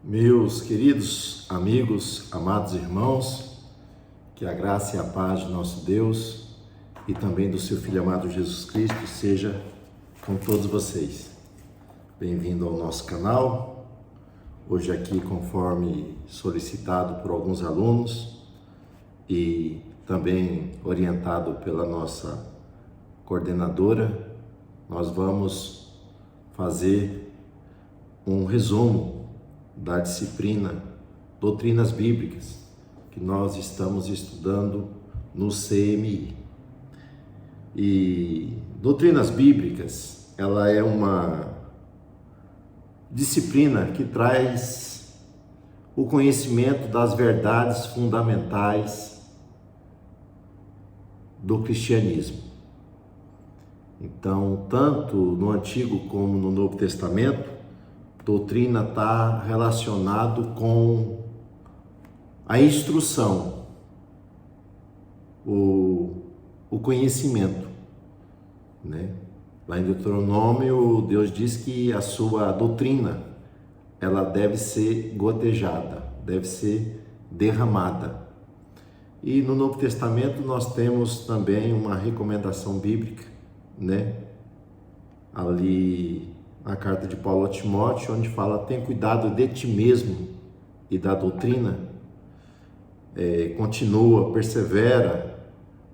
Meus queridos amigos, amados irmãos, que a graça e a paz de nosso Deus e também do seu Filho amado Jesus Cristo seja com todos vocês. Bem-vindo ao nosso canal. Hoje aqui, conforme solicitado por alguns alunos e também orientado pela nossa coordenadora, nós vamos fazer um resumo da disciplina Doutrinas Bíblicas, que nós estamos estudando no CMI. E Doutrinas Bíblicas, ela é uma disciplina que traz o conhecimento das verdades fundamentais do cristianismo. Então, tanto no Antigo como no Novo Testamento, doutrina está relacionado com a instrução, o conhecimento, né? Lá em Deuteronômio, Deus diz que a sua doutrina, ela deve ser gotejada, deve ser derramada. E no Novo Testamento nós temos também uma recomendação bíblica, né? Ali a carta de Paulo a Timóteo, onde fala: tem cuidado de ti mesmo e da doutrina, continua, persevera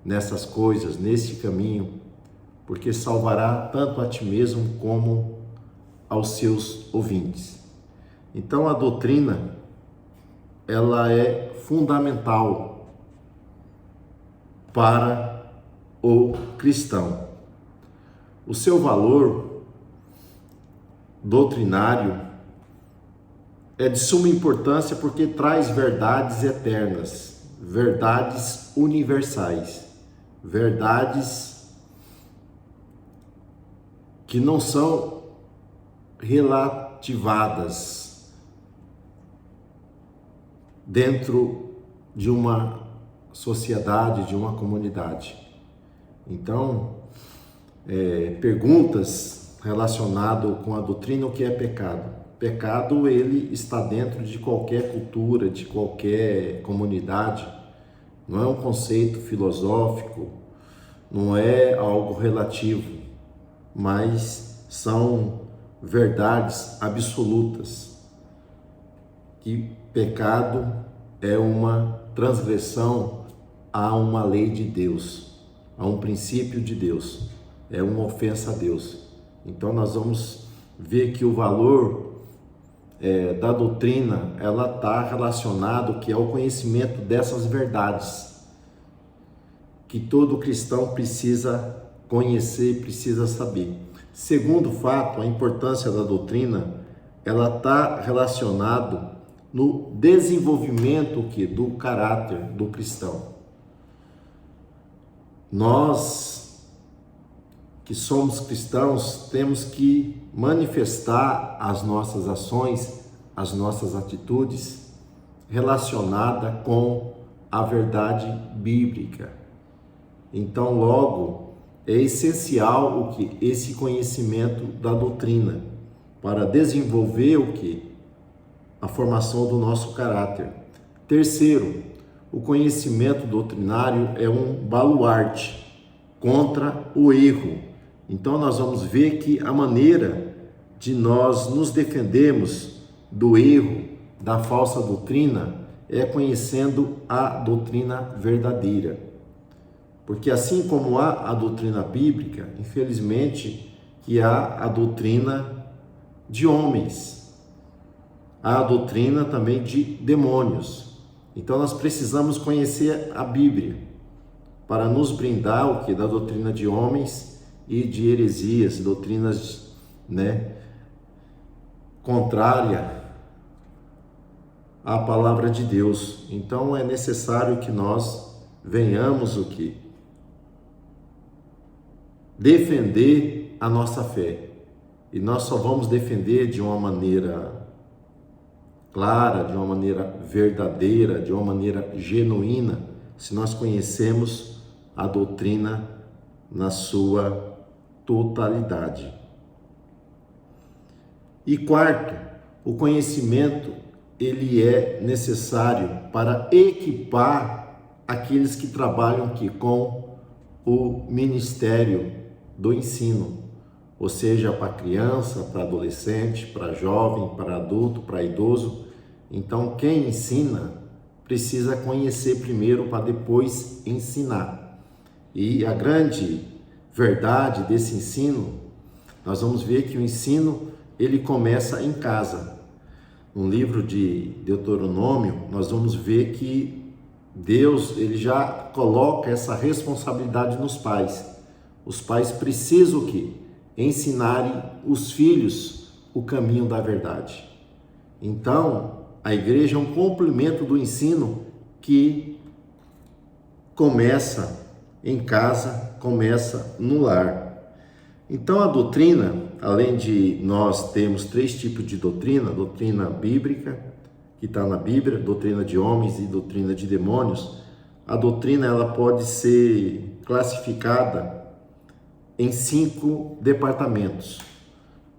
nessas coisas, nesse caminho, porque salvará tanto a ti mesmo como aos seus ouvintes. Então a doutrina, ela é fundamental para o cristão. O seu valor doutrinário é de suma importância porque traz verdades eternas, verdades universais, verdades que não são relativadas dentro de uma sociedade, de uma comunidade. Então, perguntas relacionado com a doutrina: o que é pecado? Pecado, ele está dentro de qualquer cultura, de qualquer comunidade. Não é um conceito filosófico, não é algo relativo, mas são verdades absolutas. Que pecado é uma transgressão a uma lei de Deus, a um princípio de Deus, é uma ofensa a Deus. Então nós vamos ver que o valor da doutrina, ela está relacionado que é o conhecimento dessas verdades que todo cristão precisa conhecer, precisa saber. Segundo fato, a importância da doutrina, ela está relacionado no desenvolvimento do caráter do cristão. Nós que somos cristãos, temos que manifestar as nossas ações, as nossas atitudes relacionada com a verdade bíblica. Então, logo, é essencial esse conhecimento da doutrina para desenvolver a formação do nosso caráter. Terceiro, o conhecimento doutrinário é um baluarte contra o erro. Então nós vamos ver que a maneira de nós nos defendermos do erro, da falsa doutrina, é conhecendo a doutrina verdadeira. Porque assim como há a doutrina bíblica, infelizmente que há a doutrina de homens, há a doutrina também de demônios. Então nós precisamos conhecer a Bíblia para nos brindar da doutrina de homens e de heresias, doutrinas, contrária à palavra de Deus. Então é necessário que nós venhamos defender a nossa fé. E nós só vamos defender de uma maneira clara, de uma maneira verdadeira, de uma maneira genuína, se nós conhecemos a doutrina na sua totalidade. E quarto, o conhecimento ele é necessário para equipar aqueles que trabalham aqui com o ministério do ensino, ou seja, para criança, para adolescente, para jovem, para adulto, para idoso. Então, quem ensina precisa conhecer primeiro para depois ensinar. E a grande verdade desse ensino, nós vamos ver que o ensino ele começa em casa. No livro de Deuteronômio, nós vamos ver que Deus ele já coloca essa responsabilidade nos pais. Os pais precisam o quê? Ensinarem os filhos o caminho da verdade. Então, a igreja é um complemento do ensino que começa em casa, começa no lar. Então, a doutrina, além de nós termos 3 tipos de doutrina, doutrina bíblica, que está na Bíblia, doutrina de homens e doutrina de demônios, a doutrina ela pode ser classificada em 5 departamentos.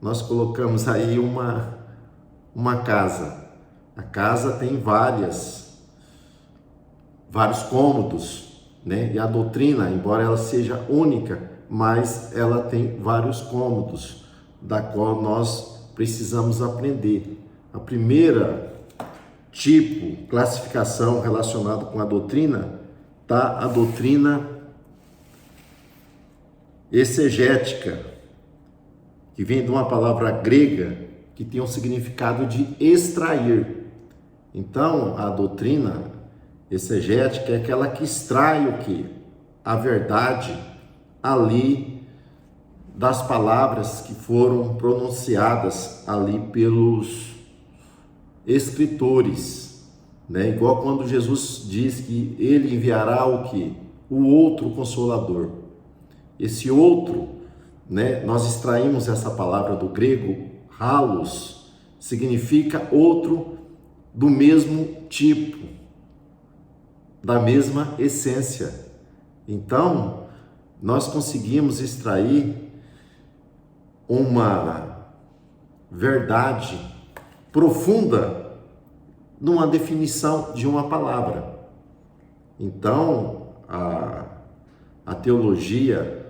Nós colocamos aí uma casa. A casa tem vários cômodos, né? E a doutrina, embora ela seja única, mas ela tem vários cômodos, da qual nós precisamos aprender. A primeira classificação relacionada com a doutrina, tá a doutrina exegética, que vem de uma palavra grega que tem um significado de extrair. Então, a doutrina exegética é aquela que extrai o quê? A verdade ali das palavras que foram pronunciadas ali pelos escritores, né? Igual quando Jesus diz que ele enviará o quê? O outro Consolador. Esse outro, né? Nós extraímos essa palavra do grego, halos, significa outro do mesmo tipo, da mesma essência. Então, nós conseguimos extrair uma verdade profunda numa definição de uma palavra. Então, a teologia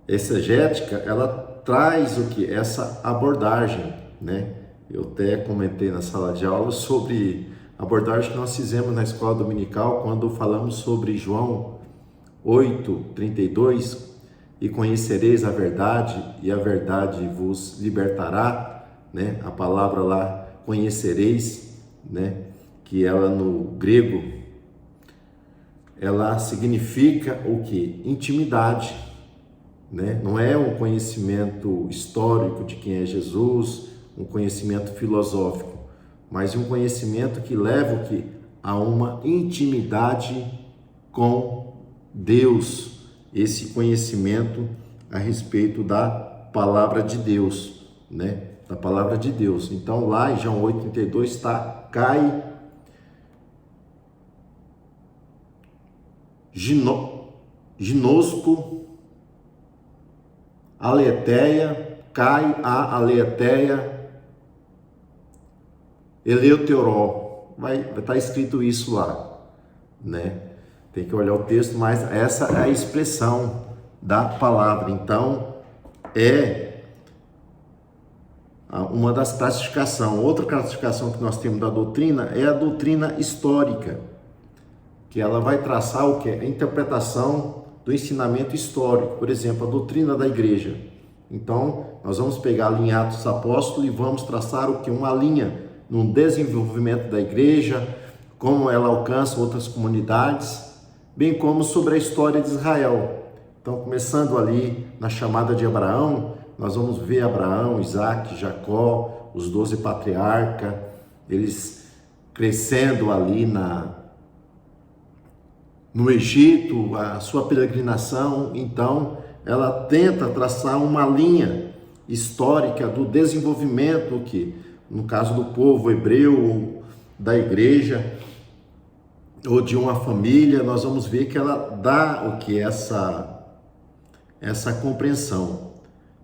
exegética, ela traz o que? Essa abordagem, né? Eu até comentei na sala de aula sobre a abordagem que nós fizemos na escola dominical, quando falamos sobre João 8:32, e conhecereis a verdade, e a verdade vos libertará, né? A palavra lá, conhecereis, né? Que ela no grego, ela significa o que? Intimidade, né? Não é um conhecimento histórico de quem é Jesus, um conhecimento filosófico, mas um conhecimento que leva o que? A uma intimidade com Deus, esse conhecimento a respeito da palavra de Deus, né? Da palavra de Deus. Então lá em João 8:32 está Kai ginosco aletheia, Kai a aletheia eleuteró. Vai estar escrito isso lá, né? Tem que olhar o texto, mas essa é a expressão da palavra. Então, é uma das classificações. Outra classificação que nós temos da doutrina é a doutrina histórica, que ela vai traçar o que? A interpretação do ensinamento histórico. Por exemplo, a doutrina da igreja. Então, nós vamos pegar ali em Atos dos Apóstolos e vamos traçar o que? Uma linha no desenvolvimento da igreja, como ela alcança outras comunidades, bem como sobre a história de Israel. Então, começando ali na chamada de Abraão, nós vamos ver Abraão, Isaac, Jacó, os 12 patriarcas, eles crescendo ali no Egito, a sua peregrinação. Então, ela tenta traçar uma linha histórica do desenvolvimento que, no caso do povo hebreu, da igreja, ou de uma família, nós vamos ver que ela dá o que? Essa compreensão.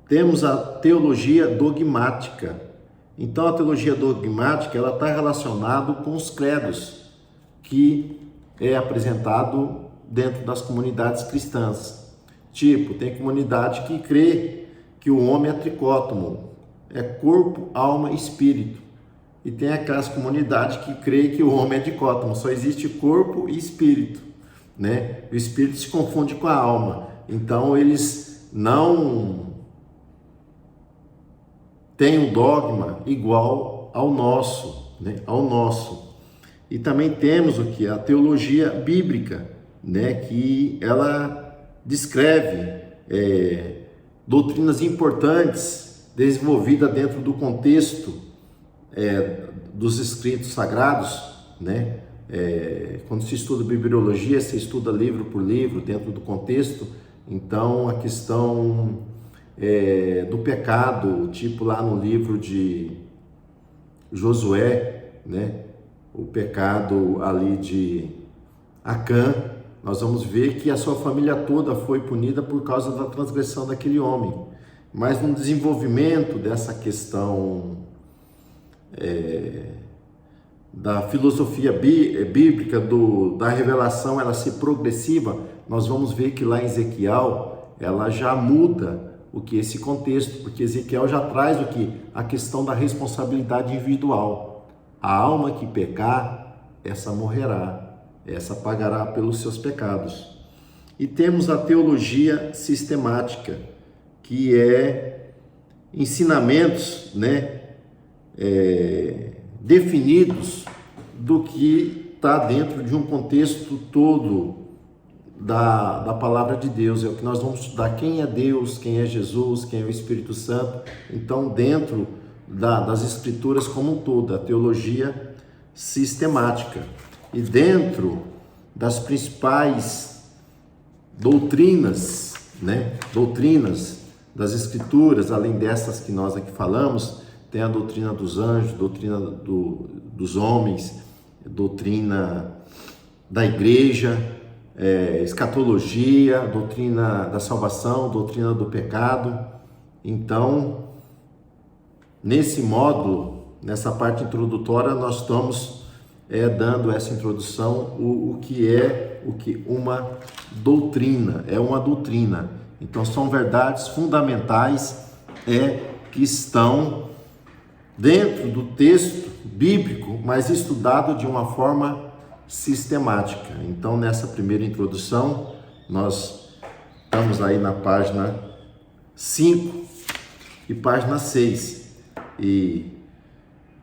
Temos a teologia dogmática, Então a teologia dogmática ela está relacionada com os credos que é apresentado dentro das comunidades cristãs. Tipo, tem comunidade que crê que o homem é tricótomo, é corpo, alma e espírito. E tem aquelas comunidades que crê que o homem é dicótomo, só existe corpo e espírito, né? O espírito se confunde com a alma. Então eles não têm um dogma igual ao nosso, né? Ao nosso. E também temos o que? A teologia bíblica, né? Que ela descreve doutrinas importantes desenvolvidas dentro do contexto dos escritos sagrados, né? Quando se estuda bibliologia, se estuda livro por livro dentro do contexto. Então a questão do pecado, tipo lá no livro de Josué, né? O pecado ali de Acã, nós vamos ver que a sua família toda foi punida por causa da transgressão daquele homem. Mas no desenvolvimento dessa questão da filosofia bíblica, da revelação, ela ser progressiva, nós vamos ver que lá em Ezequiel, ela já muda o que esse contexto, porque Ezequiel já traz o que? A questão da responsabilidade individual. A alma que pecar, essa morrerá, essa pagará pelos seus pecados. E temos a teologia sistemática, que é ensinamentos, né, definidos do que está dentro de um contexto todo da palavra de Deus. É o que nós vamos estudar: quem é Deus, quem é Jesus, quem é o Espírito Santo. Então, dentro das escrituras como um todo, a teologia sistemática. E dentro das principais doutrinas, né, doutrinas das escrituras, além dessas que nós aqui falamos, tem a doutrina dos anjos, doutrina dos homens, doutrina da igreja, escatologia, doutrina da salvação, doutrina do pecado. Então, nesse módulo, nessa parte introdutória, nós estamos dando essa introdução, o que uma doutrina, é uma doutrina. Então são verdades fundamentais que estão dentro do texto bíblico, mas estudado de uma forma sistemática. Então nessa primeira introdução, nós estamos aí na página 5 e página 6. E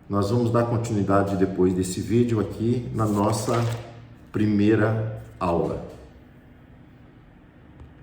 nós vamos dar continuidade depois desse vídeo aqui na nossa primeira aula.